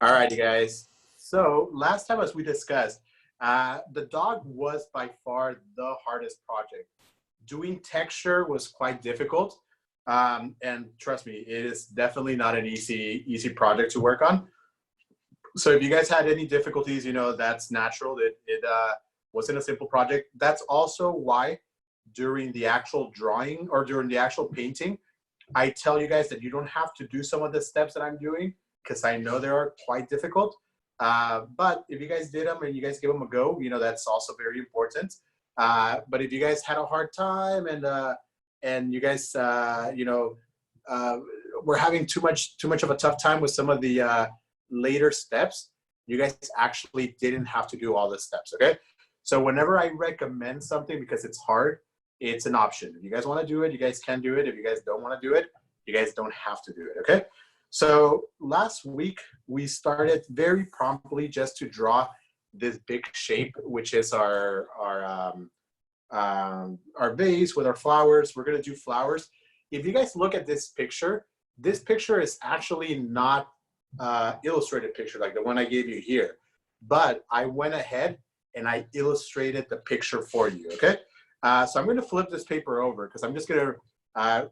All right, you guys. So last time, as we discussed, the dog was by far the hardest project. Doing texture was quite difficult, and trust me, it is definitely not an easy project to work on. So if you guys had any difficulties, that's natural. It wasn't a simple project. That's also why during the actual drawing or during the actual painting, I tell you guys that you don't have to do some of the steps that I'm doing because I know they are quite difficult. But if you guys did them and you guys give them a go, that's also very important. But if you guys had a hard time and you guys, were having too much of a tough time with some of the later steps, you guys actually didn't have to do all the steps. Okay. So whenever I recommend something because it's hard, it's an option. If you guys want to do it, you guys can do it. If you guys don't want to do it, you guys don't have to do it. Okay. So last week we started very promptly just to draw this big shape, which is our vase with our flowers. We're gonna do flowers. If you guys look at this picture is actually not illustrated picture like the one I gave you here, but I went ahead and I illustrated the picture for you. Okay. So I'm going to flip this paper over because I'm just going to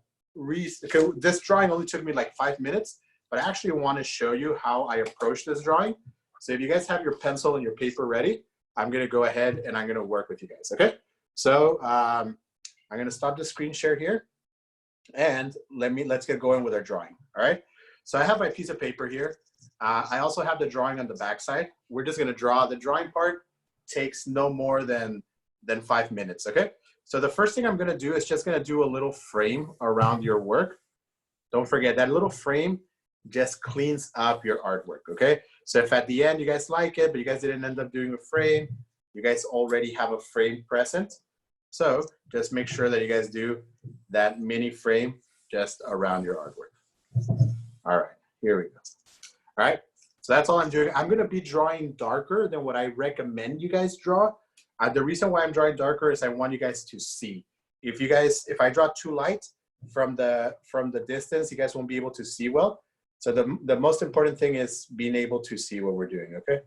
this drawing only took me like 5 minutes, but I actually want to show you how I approach this drawing. So if you guys have your pencil and your paper ready, I'm going to go ahead and I'm going to work with you guys. Okay. So I'm going to stop the screen share here and let's get going with our drawing. All right. So I have my piece of paper here. I also have the drawing on the back side. We're just going to draw. The drawing part takes no more than 5 minutes. Okay. So the first thing I'm going to do is just going to do a little frame around your work. Don't forget that little frame just cleans up your artwork. Okay. So if at the end you guys like it, but you guys didn't end up doing a frame, you guys already have a frame present. So just make sure that you guys do that mini frame just around your artwork. All right, here we go. All right, so that's all I'm doing. I'm gonna be drawing darker than what I recommend you guys draw. The reason why I'm drawing darker is I want you guys to see. If I draw too light from the distance, you guys won't be able to see well. So the most important thing is being able to see what we're doing, okay?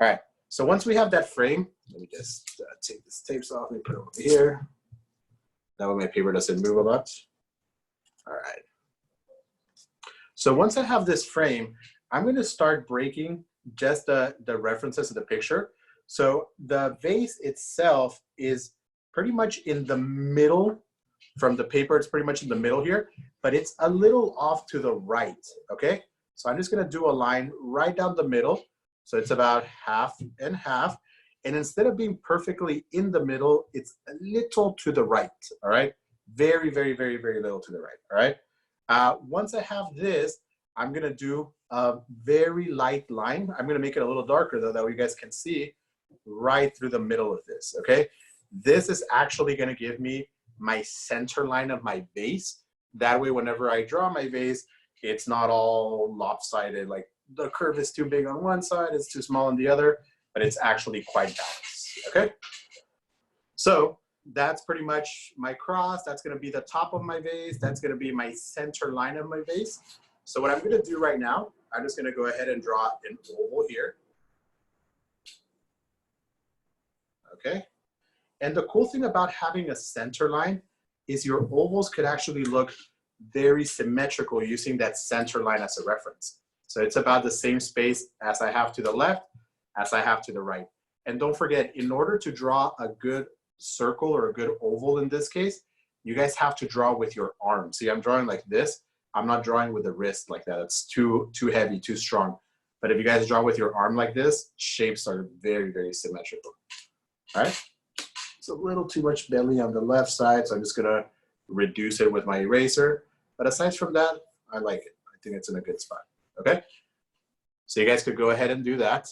All right, so once we have that frame, let me just take this tapes off and put it over here. That way my paper doesn't move a lot. All right. So once I have this frame, I'm gonna start breaking just the references of the picture. So the vase itself is pretty much in the middle from the paper. It's pretty much in the middle here, but it's a little off to the right, okay? So I'm just gonna do a line right down the middle. So it's about half and half. And instead of being perfectly in the middle, it's a little to the right, all right? Very, very, very, very little to the right, all right? Once I have this, I'm gonna do a very light line. I'm gonna make it a little darker though, that way you guys can see right through the middle of this, okay? This is actually gonna give me my center line of my vase. That way, whenever I draw my vase, it's not all lopsided, like the curve is too big on one side, it's too small on the other, but it's actually quite balanced, okay? So that's pretty much my cross. That's gonna be the top of my vase. That's gonna be my center line of my vase. So what I'm gonna do right now, I'm just gonna go ahead and draw an oval here. Okay. And the cool thing about having a center line is your ovals could actually look very symmetrical using that center line as a reference. So it's about the same space as I have to the left, as I have to the right. And don't forget, in order to draw a good circle or a good oval in this case, you guys have to draw with your arm. See, I'm drawing like this. I'm not drawing with the wrist like that. It's too heavy, too strong. But if you guys draw with your arm like this, shapes are very, very symmetrical. All right. It's a little too much belly on the left side, so I'm just gonna reduce it with my eraser. But aside from that, I like it. I think it's in a good spot. Okay. So you guys could go ahead and do that.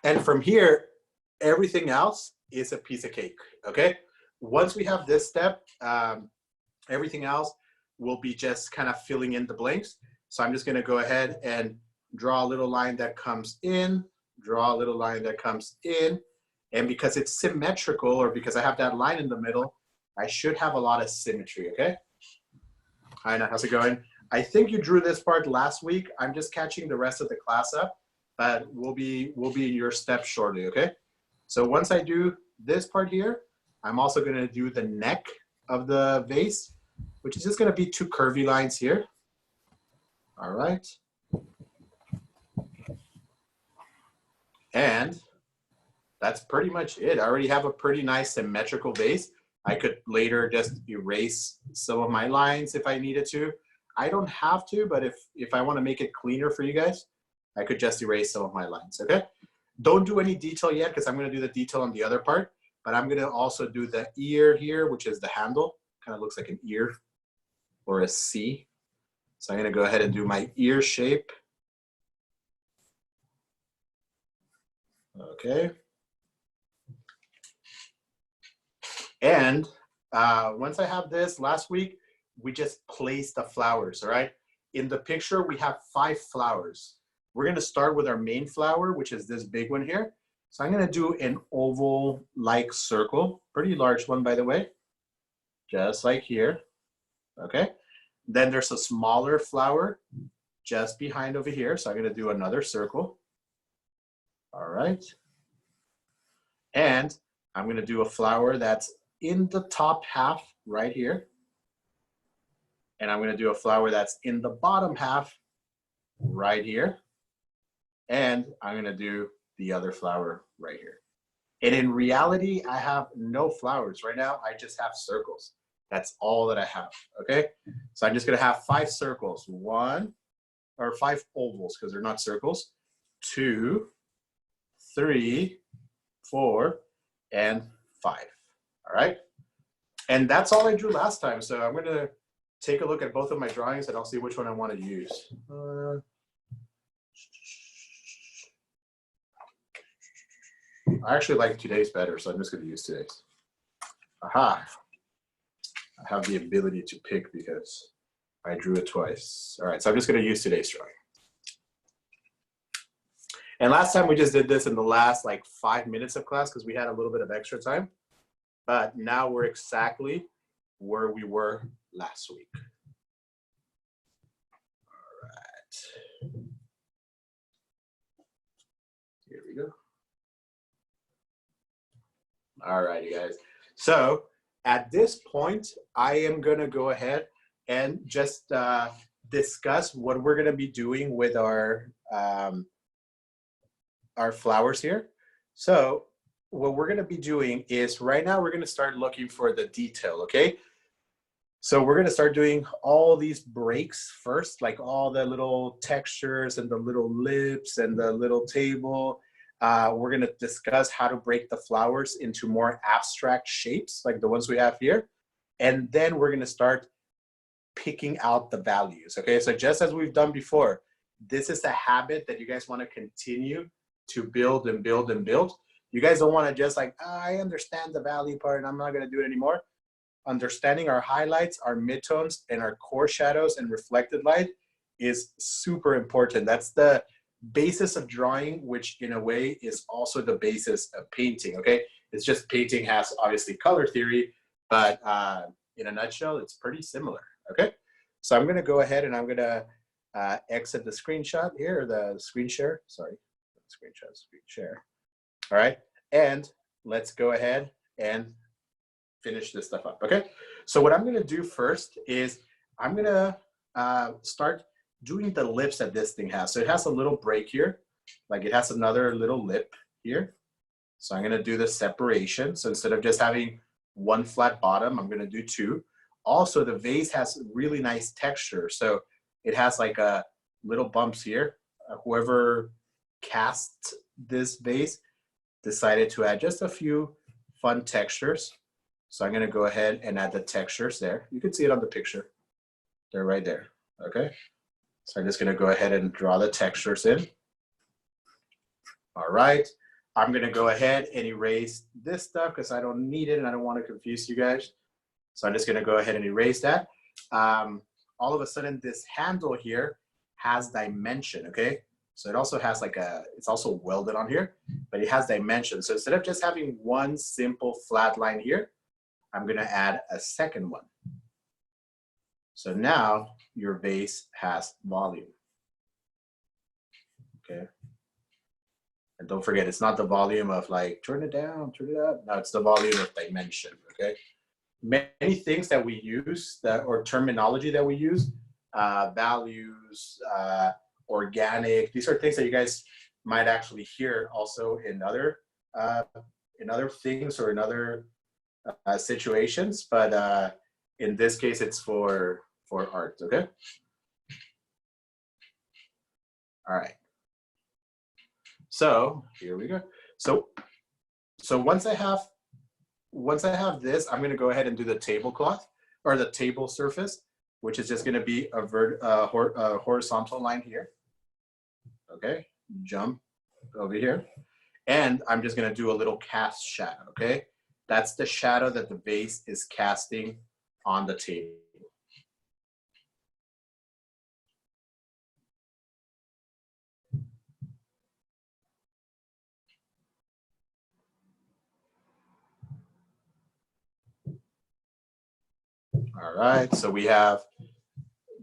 And from here, everything else is a piece of cake, okay? Once we have this step, everything else will be just kind of filling in the blanks. So I'm just gonna go ahead and draw a little line that comes in, draw a little line that comes in. And because it's symmetrical, or because I have that line in the middle, I should have a lot of symmetry, okay? Hi, Anna, how's it going? I think you drew this part last week. I'm just catching the rest of the class up, but we'll be in your steps shortly, okay? So once I do this part here, I'm also gonna do the neck of the vase, which is just gonna be 2 curvy lines here. All right. And that's pretty much it. I already have a pretty nice symmetrical vase. I could later just erase some of my lines if I needed to. I don't have to, but if I want to make it cleaner for you guys, I could just erase some of my lines, okay? Don't do any detail yet because I'm going to do the detail on the other part, but I'm going to also do the ear here, which is the handle. Kind of looks like an ear or a C. So I'm going to go ahead and do my ear shape. Okay. And once I have this, last week, we just placed the flowers, all right? In the picture, we have 5 flowers. We're gonna start with our main flower, which is this big one here. So I'm gonna do an oval-like circle, pretty large one, by the way, just like here, okay? Then there's a smaller flower just behind over here. So I'm gonna do another circle, all right? And I'm gonna do a flower that's in the top half right here. And I'm gonna do a flower that's in the bottom half right here. And I'm gonna do the other flower right here. And in reality, I have no flowers. Right now, I just have circles. That's all that I have, okay? So I'm just gonna have 5 circles. 5 ovals, because they're not circles. 2, 3, 4, and 5, all right? And that's all I drew last time. So I'm gonna take a look at both of my drawings and I'll see which one I want to use. I actually like today's better, so I'm just going to use today's. Aha! I have the ability to pick because I drew it twice. All right, so I'm just going to use today's drawing. And last time we just did this in the last like 5 minutes of class because we had a little bit of extra time. But now we're exactly where we were last week. All right. Here we go. All right, you guys. So at this point, I am going to go ahead and just discuss what we're going to be doing with our flowers here. So what we're going to be doing is right now we're going to start looking for the detail, okay? So we're going to start doing all these breaks first, like all the little textures and the little lips and the little table. We're going to discuss how to break the flowers into more abstract shapes, like the ones we have here. And then we're going to start picking out the values, okay? So just as we've done before, this is a habit that you guys want to continue to build and build and build. You guys don't want to just like, oh, I understand the value part and I'm not going to do it anymore. Understanding our highlights, our midtones, and our core shadows and reflected light is super important. That's the basis of drawing, which in a way is also the basis of painting, okay? It's just painting has obviously color theory, but in a nutshell, it's pretty similar, okay? So I'm going to go ahead and I'm going to exit the screenshot here, the screen share, sorry, screen share. All right, and let's go ahead and finish this stuff up, okay? So what I'm gonna do first is I'm gonna start doing the lips that this thing has. So it has a little break here, like it has another little lip here. So I'm gonna do the separation. So instead of just having 1 flat bottom, I'm gonna do 2. Also, the vase has really nice texture. So it has like a little bumps here. Whoever cast this vase decided to add just a few fun textures. So I'm gonna go ahead and add the textures there. You can see it on the picture. They're right there, okay? So I'm just gonna go ahead and draw the textures in. All right, I'm gonna go ahead and erase this stuff because I don't need it and I don't wanna confuse you guys. So I'm just gonna go ahead and erase that. All of a sudden this handle here has dimension, okay? So it also has like it's also welded on here, but it has dimension. So instead of just having 1 simple flat line here, I'm gonna add a second one. So now your vase has volume, okay? And don't forget, it's not the volume of like, turn it down, turn it up. No, it's the volume of dimension, okay? Many things that we use, or terminology that we use, values, organic, these are things that you guys might actually hear also in other things or in other situations, but in this case, it's for art, okay? All right. So here we go. So once I have this, I'm going to go ahead and do the tablecloth or the table surface, which is just going to be a horizontal line here. Okay, jump over here. And I'm just going to do a little cast shadow, okay? That's the shadow that the vase is casting on the table. All right, so we have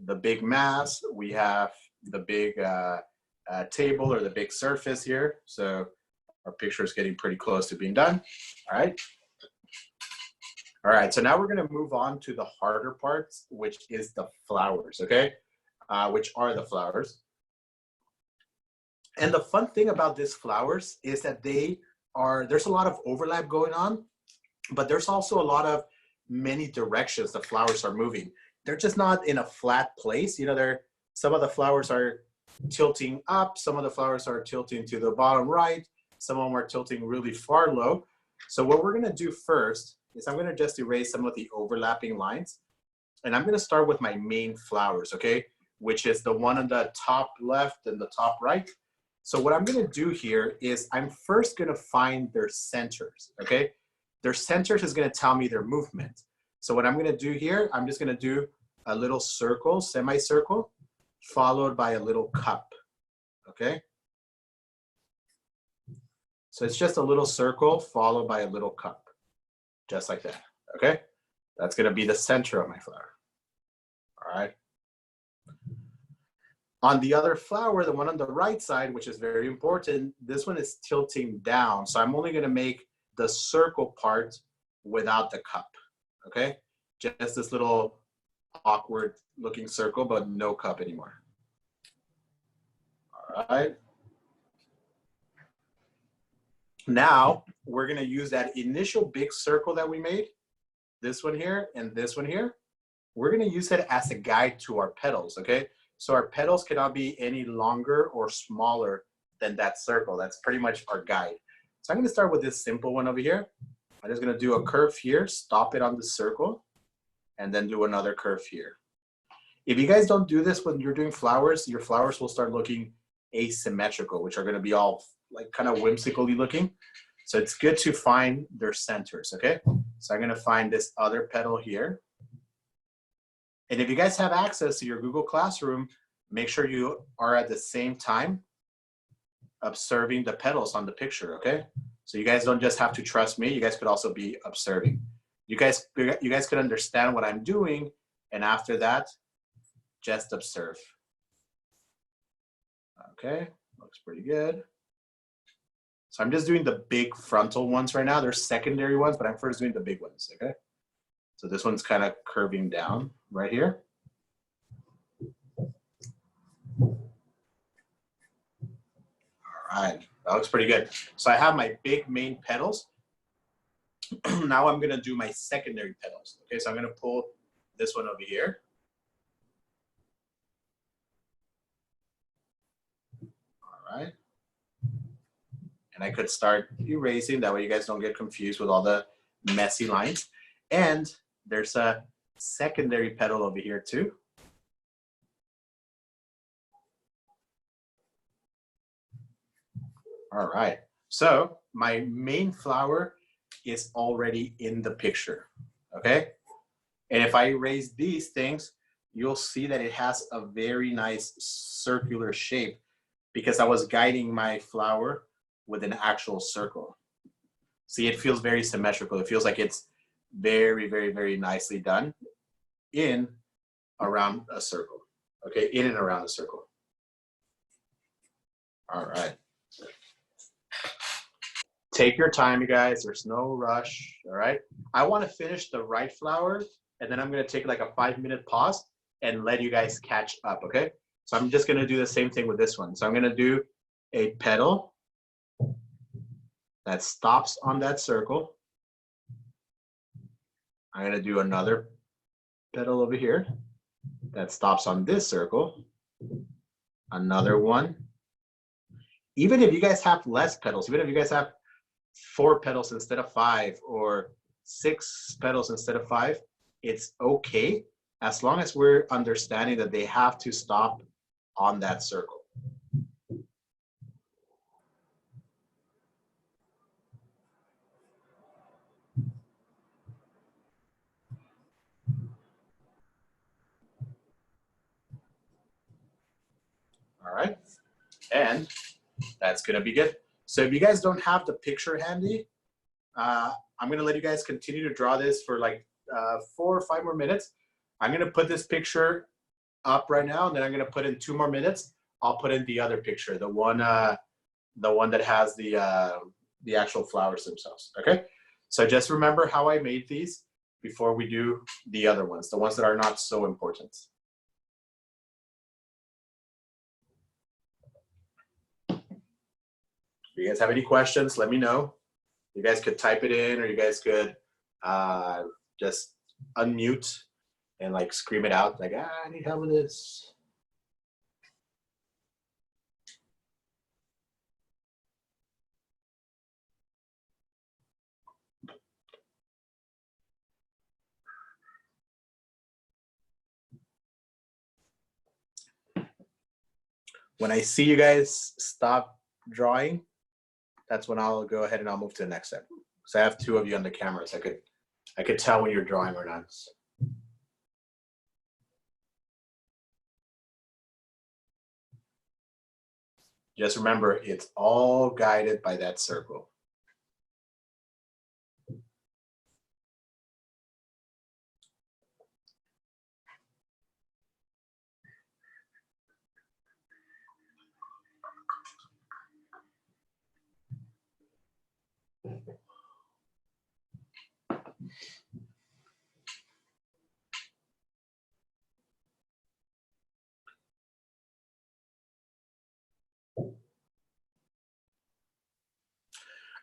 the big mass, we have the big table or the big surface here. So our picture is getting pretty close to being done. All right. All right, so now we're gonna move on to the harder parts, which is the flowers, okay? Which are the flowers. And the fun thing about these flowers is that there's a lot of overlap going on, but there's also a lot of many directions the flowers are moving. They're just not in a flat place. You know, some of the flowers are tilting up, some of the flowers are tilting to the bottom right, some of them are tilting really far low. So what we're gonna do first is I'm gonna just erase some of the overlapping lines. And I'm gonna start with my main flowers, okay? Which is the one on the top left and the top right. So what I'm gonna do here is I'm first gonna find their centers, okay? Their centers is gonna tell me their movement. So what I'm gonna do here, I'm just gonna do a little circle, semicircle, followed by a little cup, okay? So it's just a little circle followed by a little cup, just like that, okay? That's gonna be the center of my flower, all right? On the other flower, the one on the right side, which is very important, this one is tilting down. So I'm only gonna make the circle part without the cup, okay? Just this little awkward looking circle, but no cup anymore. All right. Now we're gonna use that initial big circle that we made, this one here and this one here. We're gonna use it as a guide to our petals, okay? So our petals cannot be any longer or smaller than that circle. That's pretty much our guide. So I'm gonna start with this simple one over here. I'm just gonna do a curve here, stop it on the circle, and then do another curve here. If you guys don't do this when you're doing flowers, your flowers will start looking asymmetrical, which are gonna be all like kind of whimsically looking. So it's good to find their centers, okay? So I'm gonna find this other petal here. And if you guys have access to your Google Classroom, make sure you are at the same time observing the petals on the picture, okay? So you guys don't just have to trust me, you guys could also be observing. You guys could understand what I'm doing, and after that, just observe. Okay, looks pretty good. So I'm just doing the big frontal ones right now. There's secondary ones, but I'm first doing the big ones, okay? So this one's kind of curving down right here. All right, that looks pretty good. So I have my big main petals. Now I'm gonna do my secondary petals. Okay, so I'm gonna pull this one over here. All right. And I could start erasing, that way you guys don't get confused with all the messy lines. And there's a secondary petal over here too. All right, so my main flower is already in the picture, okay? And if I erase these things, you'll see that it has a very nice circular shape because I was guiding my flower with an actual circle. See, it feels very symmetrical. It feels like it's very, very, very nicely done in around a circle. Okay, in and around a circle. All right. Take your time, you guys. There's no rush. All right. I want to finish the right flower, and then I'm going to take like a 5-minute pause and let you guys catch up. Okay. So I'm just going to do the same thing with this one. So I'm going to do a petal that stops on that circle. I'm going to do another petal over here that stops on this circle. Another one. Even if you guys have less petals, even if you guys have 4 petals instead of 5 or 6 petals instead of 5, it's okay as long as we're understanding that they have to stop on that circle. All right, and that's gonna be good. So if you guys don't have the picture handy, I'm gonna let you guys continue to draw this for like 4 or 5 more minutes. I'm gonna put this picture up right now, and then I'm gonna put in 2 more minutes. I'll put in the other picture, the one that has the actual flowers themselves. Okay, so just remember how I made these before we do the other ones, the ones that are not so important. If you guys have any questions, let me know. You guys could type it in, or you guys could just unmute and like scream it out, like, I need help with this. When I see you guys stop drawing, that's when I'll go ahead and I'll move to the next step. So I have 2 of you on the camera, so I could tell when you're drawing or not. Just remember, it's all guided by that circle.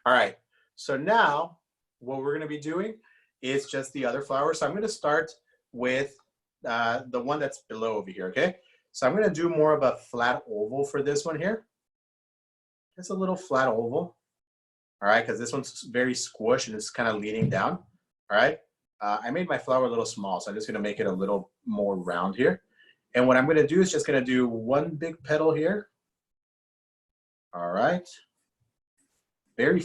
All right, so now what we're gonna be doing is just the other flower. So I'm gonna start with the one that's below over here, okay? So I'm gonna do more of a flat oval for this one here. Just a little flat oval, all right? Because this one's very squished and it's kind of leaning down, all right? I made my flower a little small, so I'm just gonna make it a little more round here. And what I'm gonna do is just gonna do 1 big petal here, all right? Very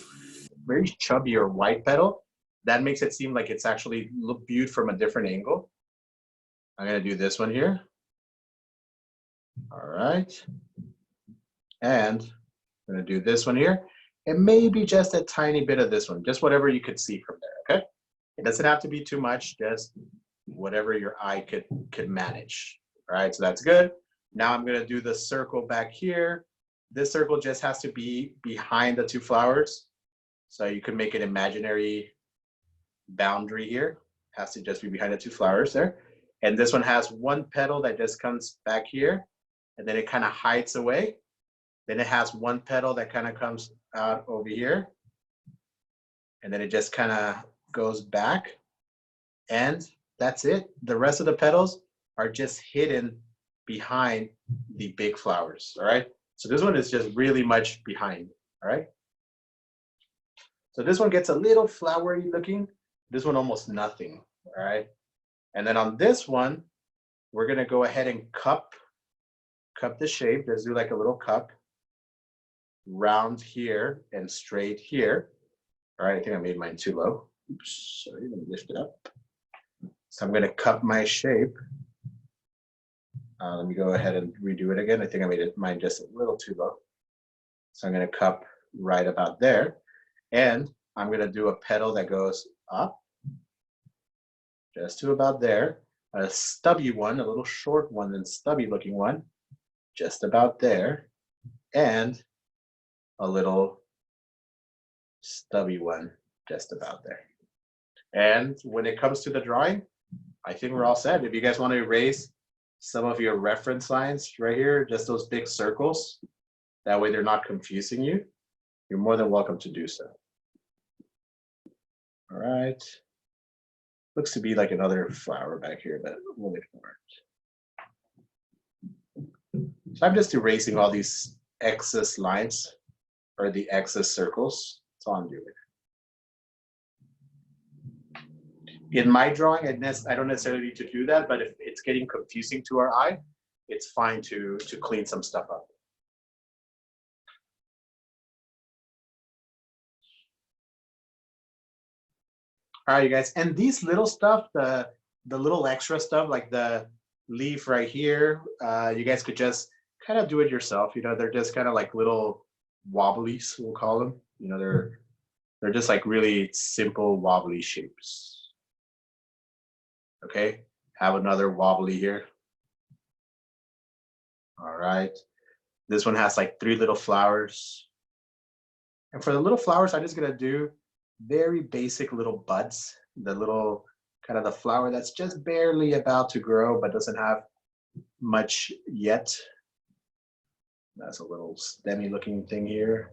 chubby or white petal. That makes it seem like it's actually viewed from a different angle. I'm gonna do this one here. All right. And I'm gonna do this one here. And maybe just a tiny bit of this one, just whatever you could see from there, okay? It doesn't have to be too much, just whatever your eye could manage. All right, so that's good. Now I'm gonna do the circle back here. This circle just has to be behind the 2 flowers. So you can make an imaginary boundary here. Has to just be behind the 2 flowers there. And this one has 1 petal that just comes back here, and then it kind of hides away. Then it has 1 petal that kind of comes out over here, and then it just kind of goes back. And that's it. The rest of the petals are just hidden behind the big flowers, all right? So this one is just really much behind, all right? So this one gets a little flowery looking. This one almost nothing, all right? And then on this one, we're gonna go ahead and cup the shape. Let's do like a little cup, round here and straight here. All right, I think I made mine too low. Oops, sorry, let me lift it up. So I'm gonna cup my shape. Let me go ahead and redo it again. I think I made mine just a little too low. So I'm gonna cup right about there. And I'm gonna do a petal that goes up just to about there. a stubby one, a little short one and stubby looking one, just about there, and a little stubby one just about there. And when it comes to the drawing, I think we're all set. If you guys want to erase some of your reference lines right here, just those big circles, that way they're not confusing you, you're more than welcome to do so. All right. Looks to be like another flower back here, but we'll ignore it. So I'm just erasing all these excess lines or the excess circles. That's all I'm doing. In my drawing, I don't necessarily need to do that, but if it's getting confusing to our eye, it's fine to clean some stuff up. All right, you guys, and these little stuff, the little extra stuff like the leaf right here, you guys could just kind of do it yourself. You know, they're just kind of like little wobblies, we'll call them. You know, they're just like really simple wobbly shapes. Okay, have another wobbly here. All right, this one has like 3 little flowers. And for the little flowers, I'm just gonna do very basic little buds, the little kind of the flower that's just barely about to grow but doesn't have much yet. That's a little stemmy looking thing here.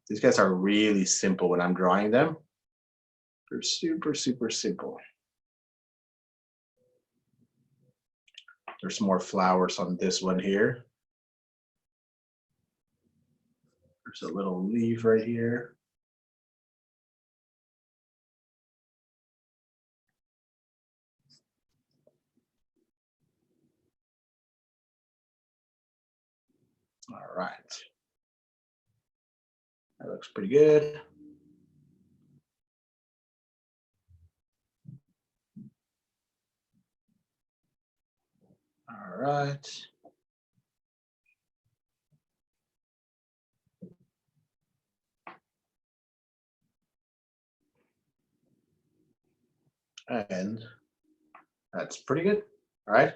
These guys are really simple when I'm drawing them. They're super, super simple. There's more flowers on this one here. There's a little leaf right here. All right. That looks pretty good. All right. And that's pretty good. All right.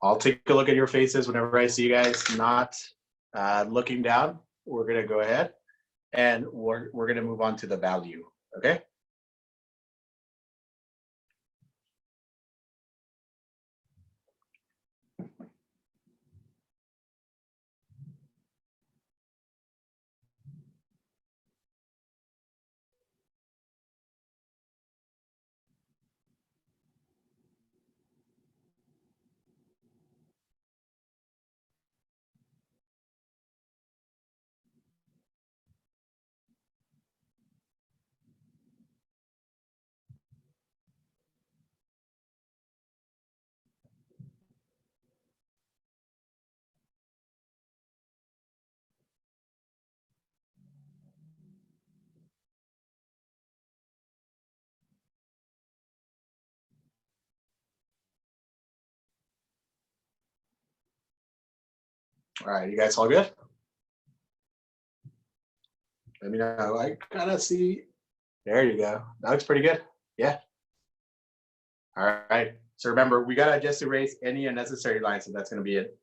I'll take a look at your faces whenever I see you guys not looking down. We're going to go ahead and we're going to move on to the value. Okay. All right. You guys all good? Let me know. I kind of see. There you go. That looks pretty good. Yeah. All right. So remember, we got to just erase any unnecessary lines, and that's going to be it.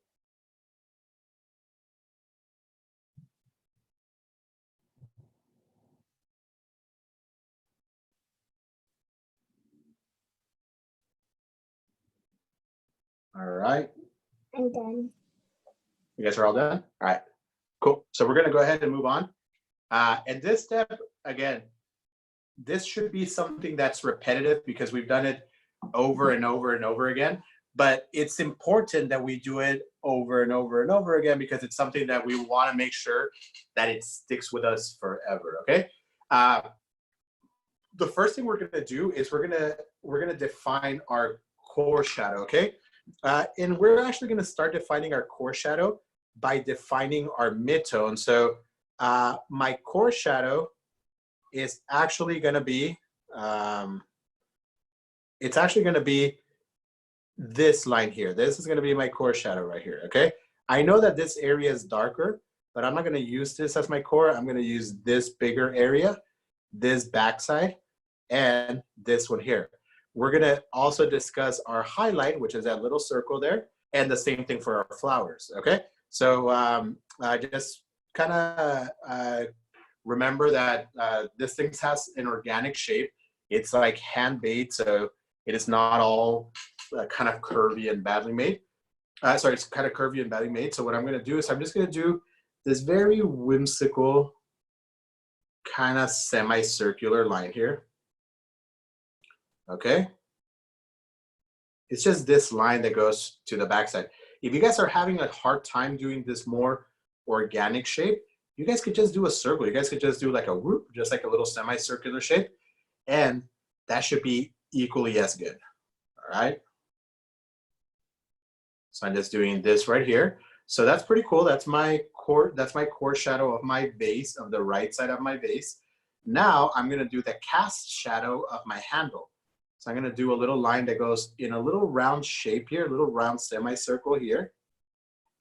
All right. I'm done. You guys are all done? All right. Cool. So we're going to go ahead and move on. And this step, again, this should be something that's repetitive because we've done it over and over and over again. But it's important that we do it over and over and over again because it's something that we want to make sure that it sticks with us forever. Okay. The first thing we're going to do is we're going to define our core shadow. Okay. And we're actually going to start defining our core shadow by defining our midtone. So my core shadow is actually going to be, it's actually going to be this line here. This is going to be my core shadow right here, okay? I know that this area is darker, but I'm not going to use this as my core. I'm going to use this bigger area, this backside, and this one here. we're gonna also discuss our highlight, which is that little circle there, and the same thing for our flowers, okay? So just kind of remember that this thing has an organic shape. It's like hand-made, so it is not all kind of curvy and badly made. Sorry, it's kind of curvy and badly made. So what I'm gonna do is I'm just gonna do this very whimsical kind of semicircular line here. Okay, it's just this line that goes to the backside. If you guys are having a hard time doing this more organic shape, you guys could just do a circle. You guys could just do like a whoop, just like a little semicircular shape, and that should be equally as good. All right. So I'm just doing this right here. So that's pretty cool. That's my core shadow of my vase, of the right side of my vase. Now I'm gonna do the cast shadow of my handle. So I'm gonna do a little line that goes in a little round shape here, a little round semicircle here.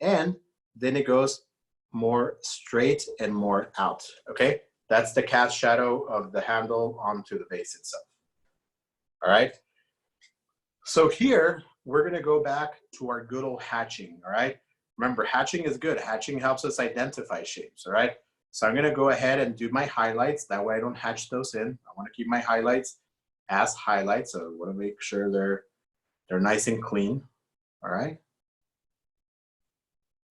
And then it goes more straight and more out, okay? That's the cast shadow of the handle onto the vase itself. All right? So here, we're gonna go back to our good old hatching, all right? Remember, hatching is good. Hatching helps us identify shapes, all right? So I'm gonna go ahead and do my highlights. That way I don't hatch those in. I wanna keep my highlights as highlights, so I wanna make sure they're nice and clean, all right?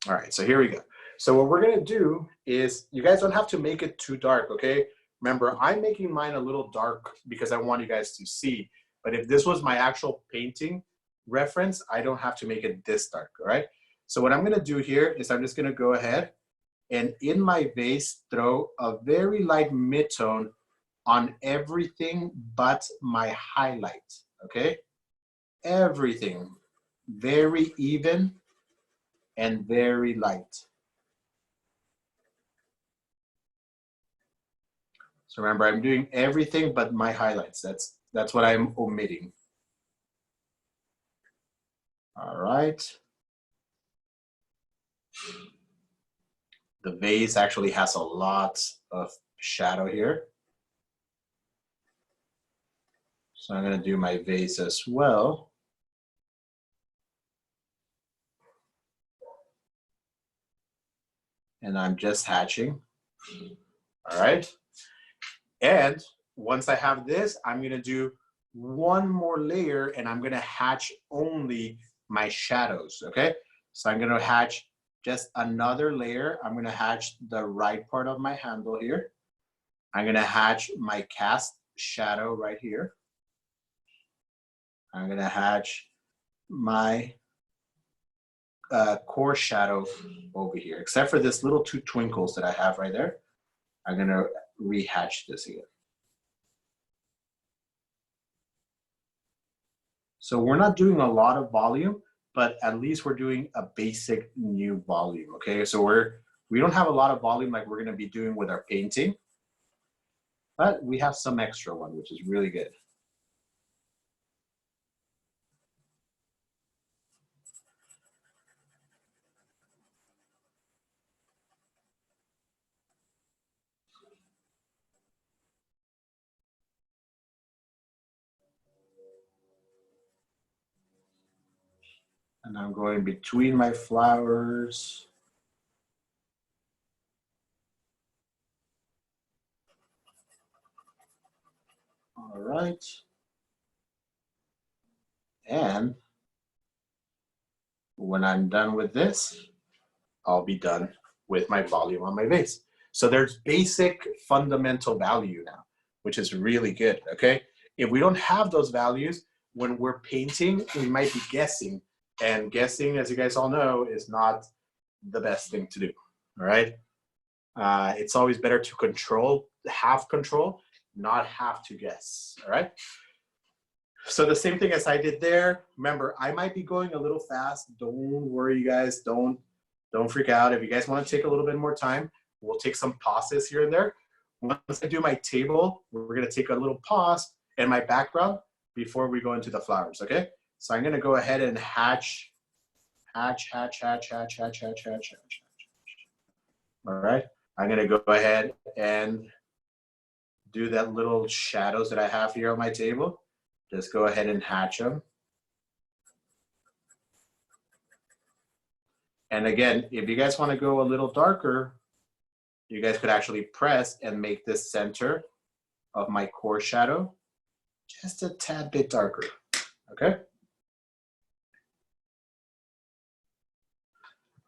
All right, so here we go. So what we're gonna do is, you guys don't have to make it too dark, okay? Remember, I'm making mine a little dark because I want you guys to see, but if this was my actual painting reference, I don't have to make it this dark, all right? So what I'm gonna do here is I'm just gonna go ahead and in my vase, throw a very light mid-tone on everything but my highlight, okay? Everything, very even and very light. So remember, I'm doing everything but my highlights. That's what I'm omitting. All right. The vase actually has a lot of shadow here. So I'm gonna do my vase as well. And I'm just hatching, all right? And once I have this, I'm gonna do one more layer and I'm gonna hatch only my shadows, okay? So I'm gonna hatch just another layer. I'm gonna hatch the right part of my handle here. I'm gonna hatch my cast shadow right here. I'm gonna hatch my core shadow over here, except for this little two twinkles that I have right there. I'm gonna rehatch this again. So we're not doing a lot of volume, but at least we're doing a basic new volume, okay? So we don't have a lot of volume like we're gonna be doing with our painting, but we have some extra one, which is really good. And I'm going between my flowers. All right. And when I'm done with this, I'll be done with my volume on my vase. So there's basic fundamental value now, which is really good, okay? If we don't have those values, when we're painting, we might be guessing. And guessing, as you guys all know, is not the best thing to do, all right? It's always better to have control, not have to guess, all right? So the same thing as I did there. Remember, I might be going a little fast. Don't worry, you guys. Don't freak out. If you guys want to take a little bit more time, we'll take some pauses here and there. Once I do my table, we're going to take a little pause and my background before we go into the flowers, okay? So I'm going to go ahead and hatch. All right. I'm going to go ahead and do that little shadows that I have here on my table. Just go ahead and hatch them. And again, if you guys want to go a little darker, you guys could actually press and make this center of my core shadow just a tad bit darker, okay?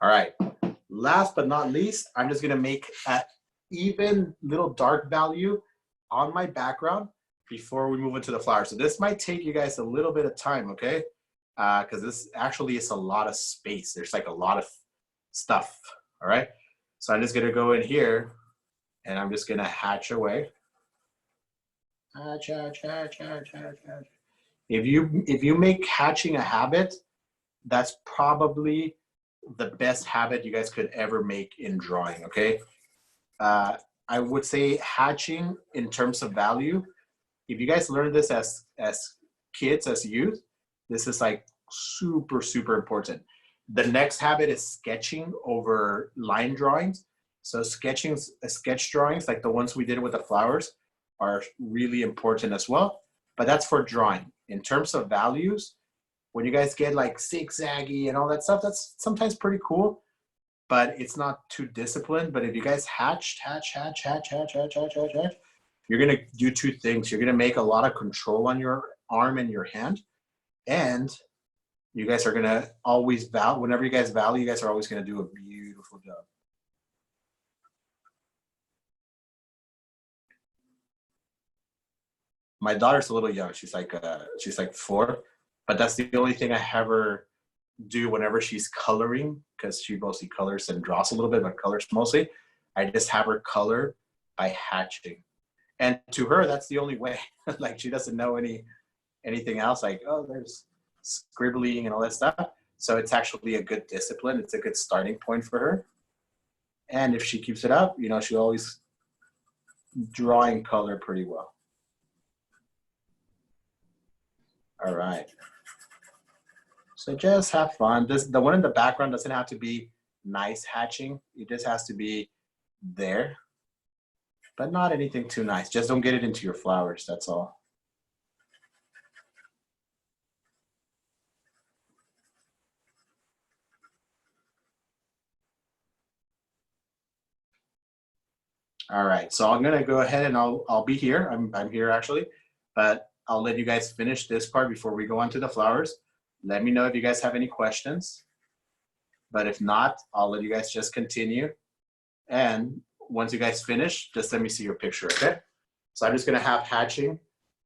All right, last but not least, I'm just gonna make an even little dark value on my background before we move into the flower. So this might take you guys a little bit of time, okay? Because this actually is a lot of space. There's like a lot of stuff, all right? So I'm just gonna go in here and I'm just gonna hatch away. Hatch, hatch, hatch, hatch, hatch, hatch. If you make hatching a habit, that's probably the best habit you guys could ever make in drawing, okay? I would say hatching in terms of value, if you guys learn this as kids, as youth, this is like super, super important. The next habit is sketching over line drawings. So sketch drawings, like the ones we did with the flowers, are really important as well. But that's for drawing. In terms of values, when you guys get like zigzaggy and all that stuff, that's sometimes pretty cool, but it's not too disciplined. But if you guys hatch, you're gonna do two things. You're gonna make a lot of control on your arm and your hand, and you guys are gonna always whenever you guys value, you guys are always gonna do a beautiful job. My daughter's a little young. She's like 4, but that's the only thing I have her do whenever she's coloring, because she mostly colors and draws a little bit, but colors mostly. I just have her color by hatching, and to her, that's the only way. Like she doesn't know anything else. Like, oh, there's scribbling and all that stuff. So it's actually a good discipline. It's a good starting point for her. And if she keeps it up, you know, she'll always draw in color pretty well. All right. So just have fun. The one in the background doesn't have to be nice hatching. It just has to be there, but not anything too nice. Just don't get it into your flowers, that's all. All right, so I'm gonna go ahead and I'll be here. I'm here actually, but I'll let you guys finish this part before we go on to the flowers. Let me know if you guys have any questions. But if not, I'll let you guys just continue. And once you guys finish, just let me see your picture, okay? So I'm just gonna have hatching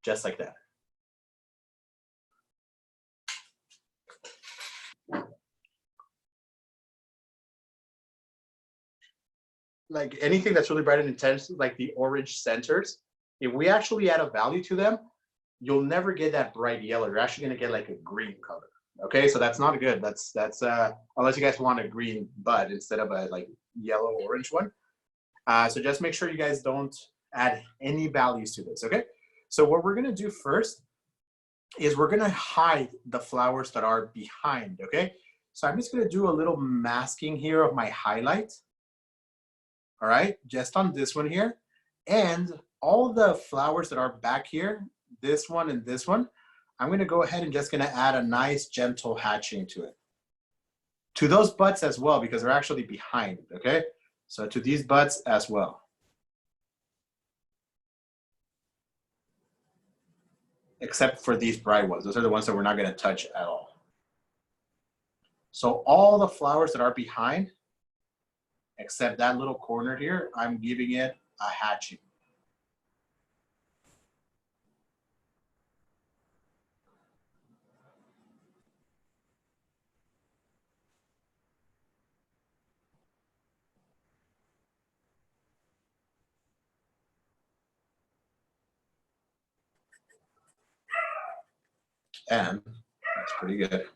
just like that. Like anything that's really bright and intense, like the orange centers, if we actually add a value to them, you'll never get that bright yellow. You're actually gonna get like a green color. Okay, so that's not good. That's unless you guys want a green bud instead of a like yellow orange one. So just make sure you guys don't add any values to this, okay? So what we're gonna do first is we're gonna hide the flowers that are behind, okay? So I'm just gonna do a little masking here of my highlight, all right? Just on this one here. And all the flowers that are back here, this one and this one, I'm gonna go ahead and just gonna add a nice gentle hatching to it. To those buds as well, because they're actually behind, okay? So to these buds as well. Except for these bright ones. Those are the ones that we're not gonna touch at all. So all the flowers that are behind, except that little corner here, I'm giving it a hatching. And that's pretty good.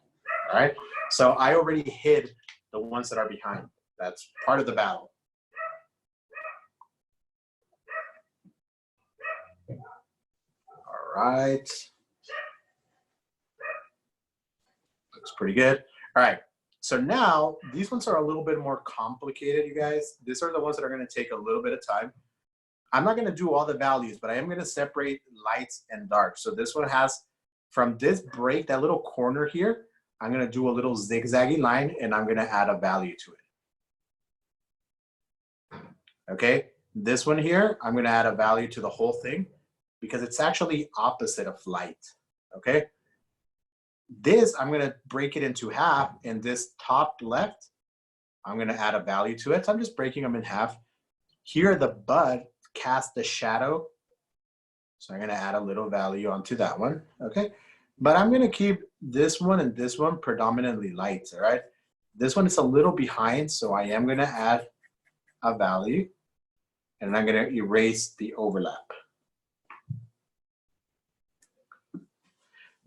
All right. So I already hid the ones that are behind. That's part of the battle. All right. Looks pretty good. All right. So now these ones are a little bit more complicated, you guys. These are the ones that are going to take a little bit of time. I'm not going to do all the values, but I am going to separate lights and dark. So this one has From this break, that little corner here, I'm gonna do a little zigzaggy line and I'm gonna add a value to it. Okay, this one here, I'm gonna add a value to the whole thing because it's actually opposite of light, okay? This, I'm gonna break it into half, and this top left, I'm gonna add a value to it. So I'm just breaking them in half. Here, the bud casts the shadow. So I'm gonna add a little value onto that one, okay? But I'm gonna keep this one and this one predominantly light, all right? This one is a little behind, so I am gonna add a value, and I'm gonna erase the overlap.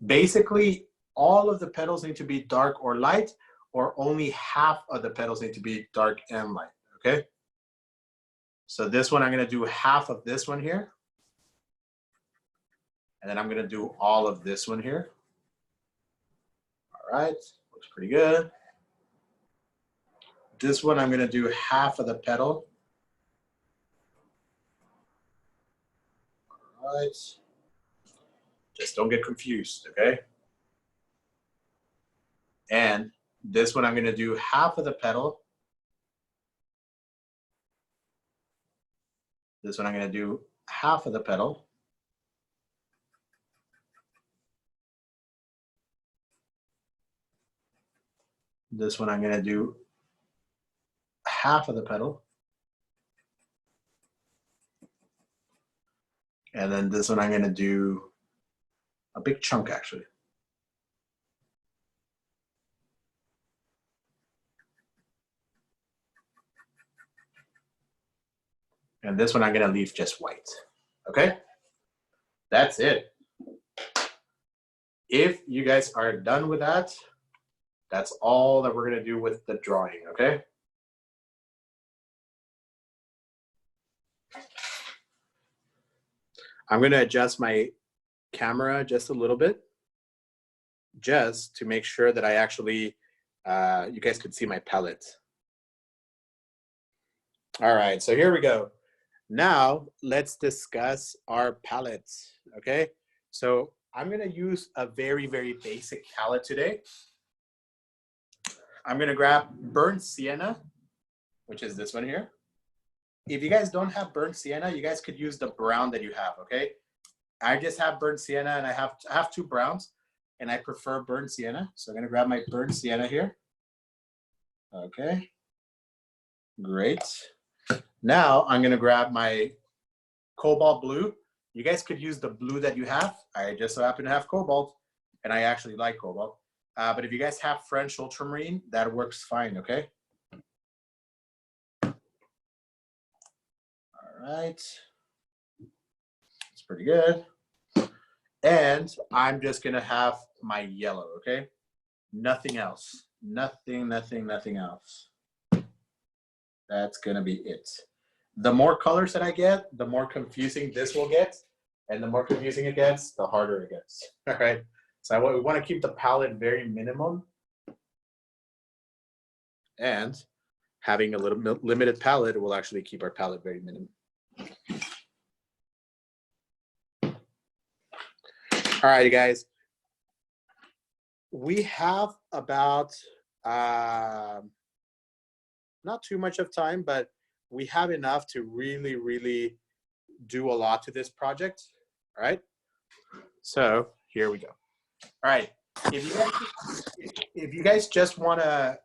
Basically, all of the petals need to be dark or light, or only half of the petals need to be dark and light, okay? So this one, I'm gonna do half of this one here. And then I'm gonna do all of this one here. All right, looks pretty good. This one, I'm gonna do half of the petal. All right. Just don't get confused, okay? And this one, I'm gonna do half of the petal. This one, I'm gonna do half of the petal. This one, I'm gonna do half of the petal. And then this one, I'm gonna do a big chunk, actually. And this one, I'm gonna leave just white, okay? That's it. If you guys are done with that, that's all that we're gonna do with the drawing, okay? I'm gonna adjust my camera just a little bit, just to make sure that I actually, you guys could see my palette. All right, so here we go. Now let's discuss our palettes, okay? So I'm gonna use a very, very basic palette today. I'm gonna grab burnt sienna, which is this one here. If you guys don't have burnt sienna, you guys could use the brown that you have, okay? I just have burnt sienna, and I have two browns, and I prefer burnt sienna. So I'm gonna grab my burnt sienna here. Okay, great. Now I'm gonna grab my cobalt blue. You guys could use the blue that you have. I just so happen to have cobalt, and I actually like cobalt. But if you guys have French ultramarine, that works fine, okay? All right, it's pretty good. And I'm just gonna have my yellow, okay? Nothing else, nothing else. That's gonna be it. The more colors that I get, the more confusing this will get. And the more confusing it gets, the harder it gets, all right? So we wanna keep the palette very minimum. And having a little limited palette will actually keep our palette very minimum. All right, you guys. We have about, not too much of time, but we have enough to really, really do a lot to this project, all right? So here we go. All right, if you guys just wanna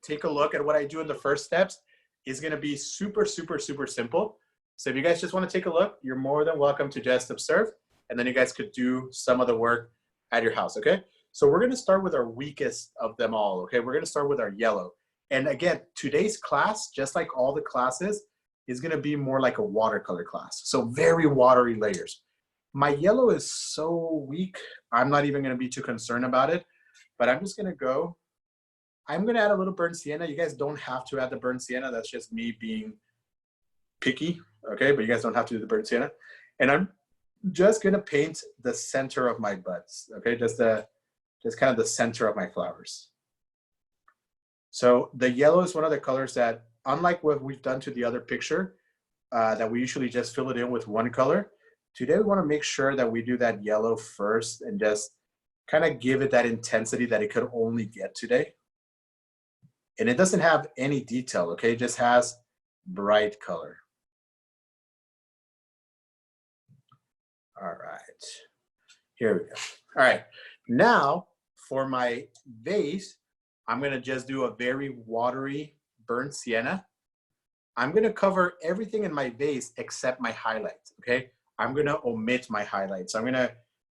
take a look at what I do in the first steps, it's gonna be super, super, super simple. So if you guys just wanna take a look, you're more than welcome to just observe, and then you guys could do some of the work at your house, okay? So we're gonna start with our weakest of them all, okay? We're gonna start with our yellow. And again, today's class, just like all the classes, is gonna be more like a watercolor class. So very watery layers. My yellow is so weak, I'm not even gonna be too concerned about it, but I'm just gonna go, I'm gonna add a little burnt sienna. You guys don't have to add the burnt sienna, that's just me being picky, okay? But you guys don't have to do the burnt sienna. And I'm just gonna paint the center of my buds, okay? Just kind of the center of my flowers. So the yellow is one of the colors that, unlike what we've done to the other picture, that we usually just fill it in with one color, today we want to make sure that we do that yellow first and just kind of give it that intensity that it could only get today. And it doesn't have any detail, okay? It just has bright color. All right, here we go. All right, now for my vase, I'm gonna just do a very watery burnt sienna. I'm gonna cover everything in my vase except my highlights, okay? I'm gonna omit my highlights. I'm gonna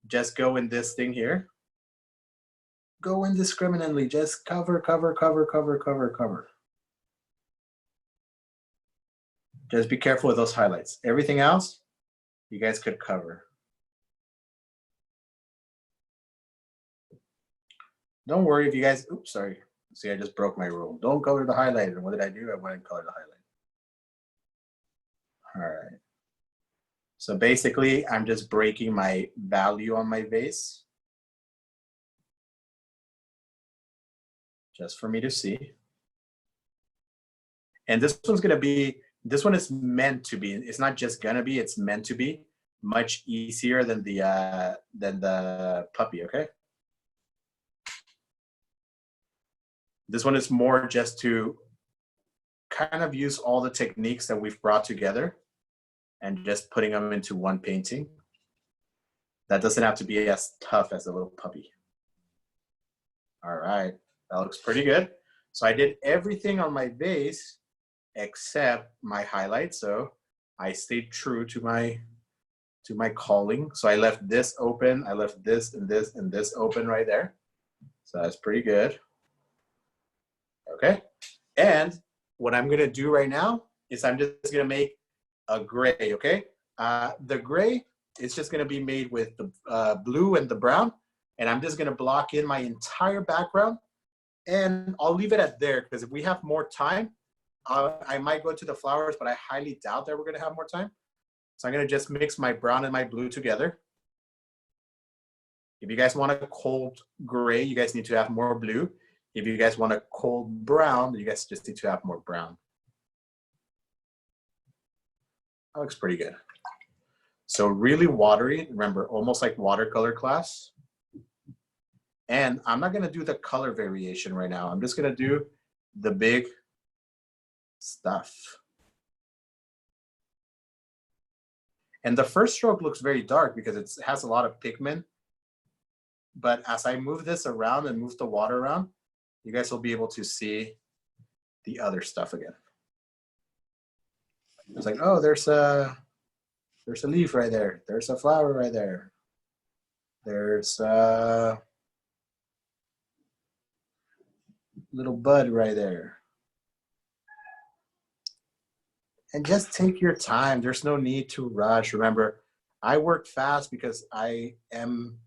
just go in this thing here. Go indiscriminately, just cover, cover, cover, cover, cover, cover. Just be careful with those highlights. Everything else, you guys could cover. Don't worry if you guys, oops, sorry. See, I just broke my rule. Don't color the highlight. And what did I do? I went and colored the highlight. All right. So basically, I'm just breaking my value on my vase. Just for me to see. And this one's gonna be, this one is meant to be, it's not just gonna be, it's meant to be much easier than the puppy, okay? This one is more just to kind of use all the techniques that we've brought together and just putting them into one painting. That doesn't have to be as tough as a little puppy. All right, that looks pretty good. So I did everything on my vase except my highlight. So I stayed true to my calling. So I left this open. I left this and this and this open right there. So that's pretty good. Okay. And what I'm gonna do right now is I'm just gonna make a gray, okay? The gray is just gonna be made with the blue and the brown. And I'm just gonna block in my entire background. And I'll leave it at there because if we have more time, I might go to the flowers, but I highly doubt that we're gonna have more time. So I'm gonna just mix my brown and my blue together. If you guys want a cold gray, you guys need to have more blue. If you guys want a cold brown, you guys just need to have more brown. That looks pretty good. So really watery, remember, almost like watercolor class. And I'm not gonna do the color variation right now. I'm just gonna do the big stuff. And the first stroke looks very dark because it has a lot of pigment. But as I move this around and move the water around, you guys will be able to see the other stuff again. It's like, oh, there's a leaf right there. There's a flower right there. There's a little bud right there. And just take your time. There's no need to rush. Remember, I work fast because I am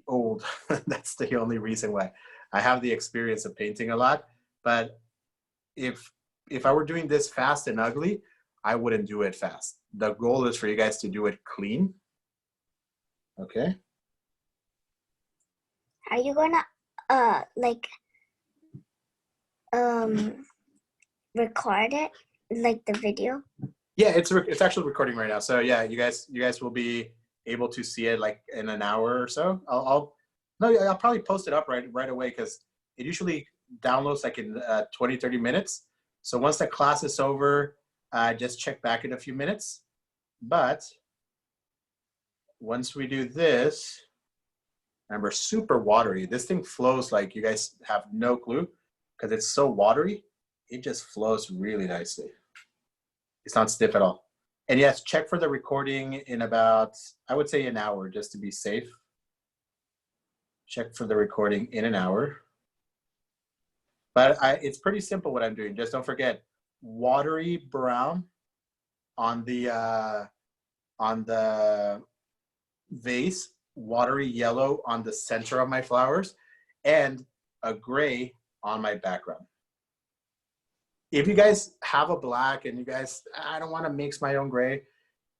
old. That's the only reason why. I have the experience of painting a lot, but if I were doing this fast and ugly, I wouldn't do it fast. The goal is for you guys to do it clean. Okay. Are you gonna record it, like the video? Yeah, it's actually recording right now. So yeah, you guys will be able to see it like in an hour or so. I'll probably post it up right away because it usually downloads like in 20-30 minutes. So once the class is over, just check back in a few minutes. But once we do this, remember, super watery. This thing flows like you guys have no clue because it's so watery. It just flows really nicely. It's not stiff at all. And yes, check for the recording in about, I would say an hour just to be safe. Check for the recording in an hour. But it's pretty simple what I'm doing. Just don't forget, watery brown on the vase, watery yellow on the center of my flowers, and a gray on my background. If you guys have a black and you guys, I don't want to mix my own gray,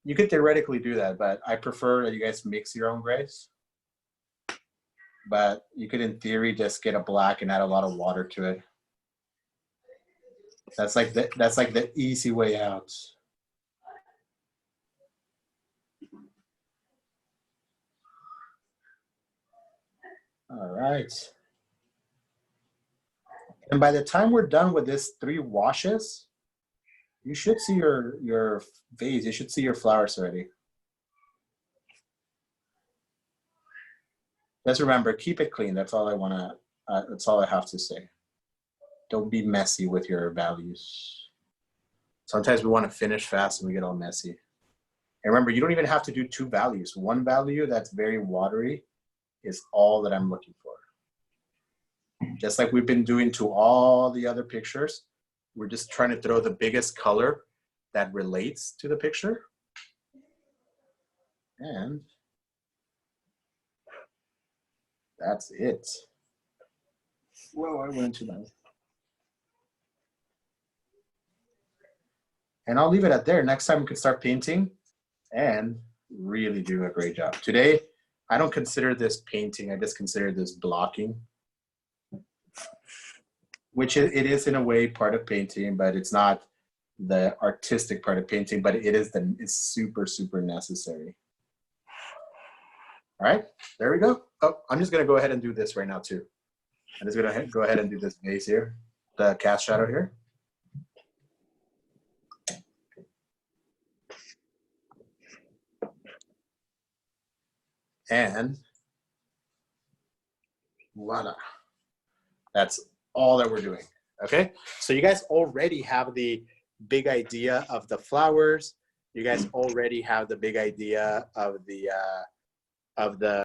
you could theoretically do that, but I prefer that you guys mix your own grays. But you could, in theory, just get a black and add a lot of water to it. That's like the easy way out. All right. And by the time we're done with this 3 washes, you should see your vase. You should see your flowers already. Just remember, keep it clean. That's all I want to, that's all I have to say. Don't be messy with your values. Sometimes we want to finish fast and we get all messy. And remember, you don't even have to do 2 values. 1 value that's very watery is all that I'm looking for. Just like we've been doing to all the other pictures, we're just trying to throw the biggest color that relates to the picture. And that's it. Whoa, I went too loud. And I'll leave it at there. Next time we can start painting and really do a great job. Today, I don't consider this painting. I just consider this blocking, which it is in a way part of painting, but it's not the artistic part of painting, but it's super, super necessary. All right, there we go. Oh, I'm just gonna go ahead and do this right now too. I'm just gonna go ahead and do this base here, the cast shadow here. And voila, that's all that we're doing. Okay, so you guys already have the big idea of the flowers. You guys already have the big idea of the